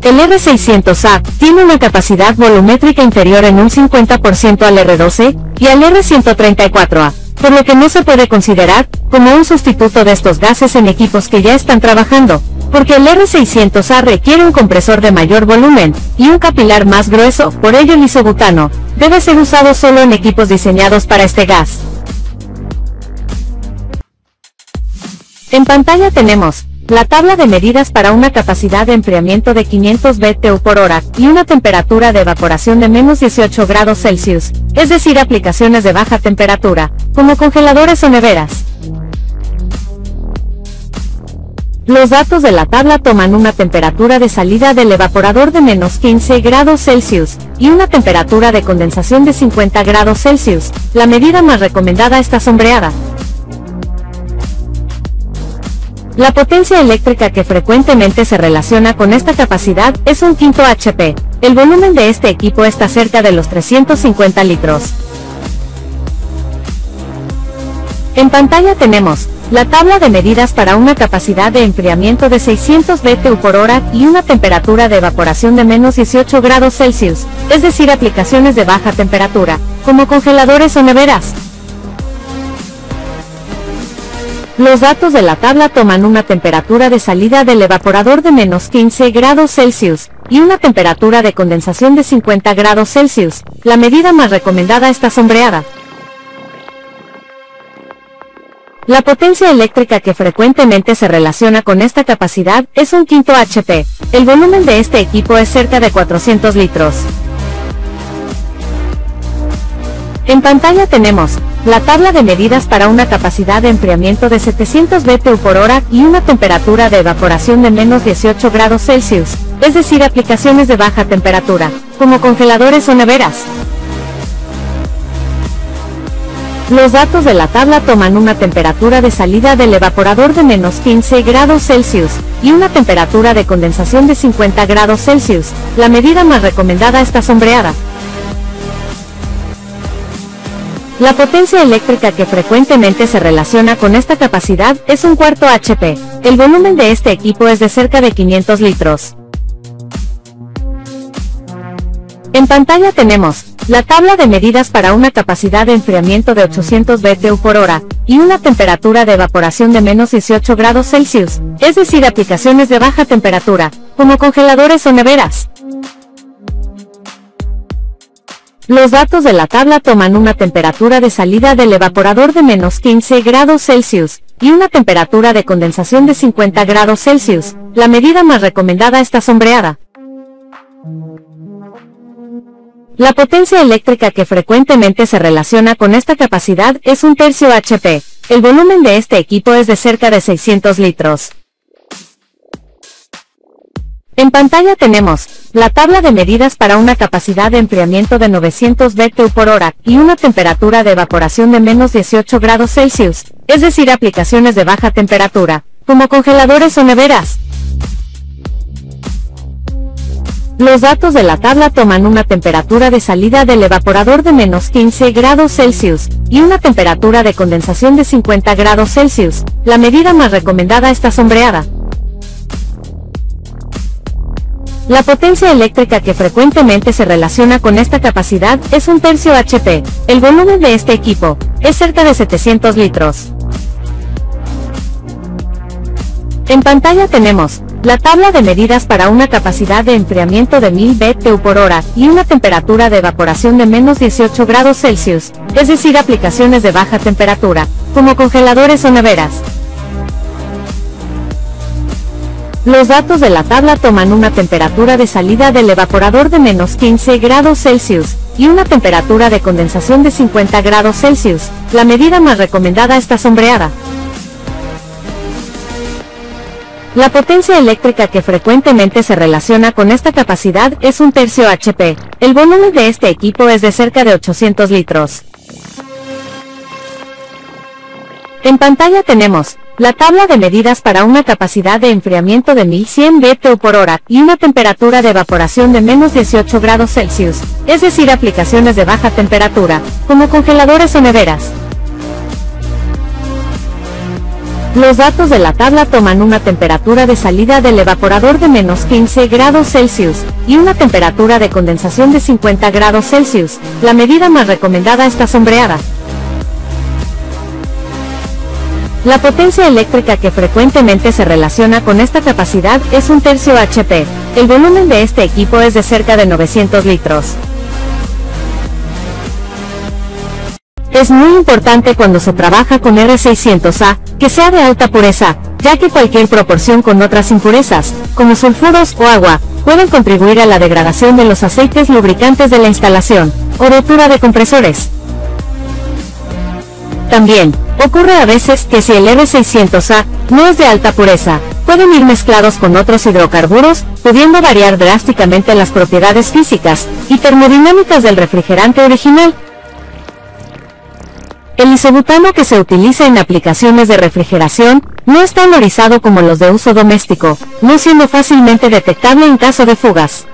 El R600A tiene una capacidad volumétrica inferior en un 50% al R12 y al R134A, por lo que no se puede considerar como un sustituto de estos gases en equipos que ya están trabajando, porque el R600A requiere un compresor de mayor volumen y un capilar más grueso, por ello el isobutano debe ser usado solo en equipos diseñados para este gas. En pantalla tenemos la tabla de medidas para una capacidad de enfriamiento de 500 BTU por hora y una temperatura de evaporación de menos 18 grados Celsius, es decir, aplicaciones de baja temperatura, como congeladores o neveras. Los datos de la tabla toman una temperatura de salida del evaporador de menos 15 grados Celsius y una temperatura de condensación de 50 grados Celsius. La medida más recomendada está sombreada. La potencia eléctrica que frecuentemente se relaciona con esta capacidad es un 5 HP. El volumen de este equipo está cerca de los 350 litros. En pantalla tenemos la tabla de medidas para una capacidad de enfriamiento de 600 BTU por hora y una temperatura de evaporación de menos 18 grados Celsius, es decir, aplicaciones de baja temperatura, como congeladores o neveras. Los datos de la tabla toman una temperatura de salida del evaporador de menos 15 grados Celsius y una temperatura de condensación de 50 grados Celsius. La medida más recomendada está sombreada. La potencia eléctrica que frecuentemente se relaciona con esta capacidad es un 5 HP. El volumen de este equipo es cerca de 400 litros. En pantalla tenemos la tabla de medidas para una capacidad de enfriamiento de 700 BTU por hora y una temperatura de evaporación de menos 18 grados Celsius, es decir, aplicaciones de baja temperatura, como congeladores o neveras. Los datos de la tabla toman una temperatura de salida del evaporador de menos 15 grados Celsius y una temperatura de condensación de 50 grados Celsius. La medida más recomendada está sombreada. La potencia eléctrica que frecuentemente se relaciona con esta capacidad es un 4 HP. El volumen de este equipo es de cerca de 500 litros. En pantalla tenemos la tabla de medidas para una capacidad de enfriamiento de 800 BTU por hora y una temperatura de evaporación de menos 18 grados Celsius, es decir, aplicaciones de baja temperatura, como congeladores o neveras. Los datos de la tabla toman una temperatura de salida del evaporador de menos 15 grados Celsius y una temperatura de condensación de 50 grados Celsius. La medida más recomendada está sombreada. La potencia eléctrica que frecuentemente se relaciona con esta capacidad es un tercio HP. El volumen de este equipo es de cerca de 600 litros. En pantalla tenemos la tabla de medidas para una capacidad de enfriamiento de 900 BTU por hora y una temperatura de evaporación de menos 18 grados Celsius, es decir, aplicaciones de baja temperatura, como congeladores o neveras. Los datos de la tabla toman una temperatura de salida del evaporador de menos 15 grados Celsius y una temperatura de condensación de 50 grados Celsius. La medida más recomendada está sombreada. La potencia eléctrica que frecuentemente se relaciona con esta capacidad es un tercio HP. El volumen de este equipo es cerca de 700 litros. En pantalla tenemos la tabla de medidas para una capacidad de enfriamiento de 1000 BTU por hora y una temperatura de evaporación de menos 18 grados Celsius, es decir, aplicaciones de baja temperatura, como congeladores o neveras. Los datos de la tabla toman una temperatura de salida del evaporador de menos 15 grados Celsius y una temperatura de condensación de 50 grados Celsius. La medida más recomendada está sombreada. La potencia eléctrica que frecuentemente se relaciona con esta capacidad es un tercio HP. El volumen de este equipo es de cerca de 800 litros. En pantalla tenemos la tabla de medidas para una capacidad de enfriamiento de 1100 BTU por hora y una temperatura de evaporación de menos 18 grados Celsius, es decir, aplicaciones de baja temperatura, como congeladores o neveras. Los datos de la tabla toman una temperatura de salida del evaporador de menos 15 grados Celsius y una temperatura de condensación de 50 grados Celsius. La medida más recomendada está sombreada. La potencia eléctrica que frecuentemente se relaciona con esta capacidad es 1/3 HP. El volumen de este equipo es de cerca de 900 litros. Es muy importante cuando se trabaja con R600A, que sea de alta pureza, ya que cualquier proporción con otras impurezas, como sulfuros o agua, pueden contribuir a la degradación de los aceites lubricantes de la instalación, o rotura de compresores. También, ocurre a veces que si el R600A no es de alta pureza, pueden ir mezclados con otros hidrocarburos, pudiendo variar drásticamente las propiedades físicas y termodinámicas del refrigerante original. El isobutano que se utiliza en aplicaciones de refrigeración no es tan orizado como los de uso doméstico, no siendo fácilmente detectable en caso de fugas.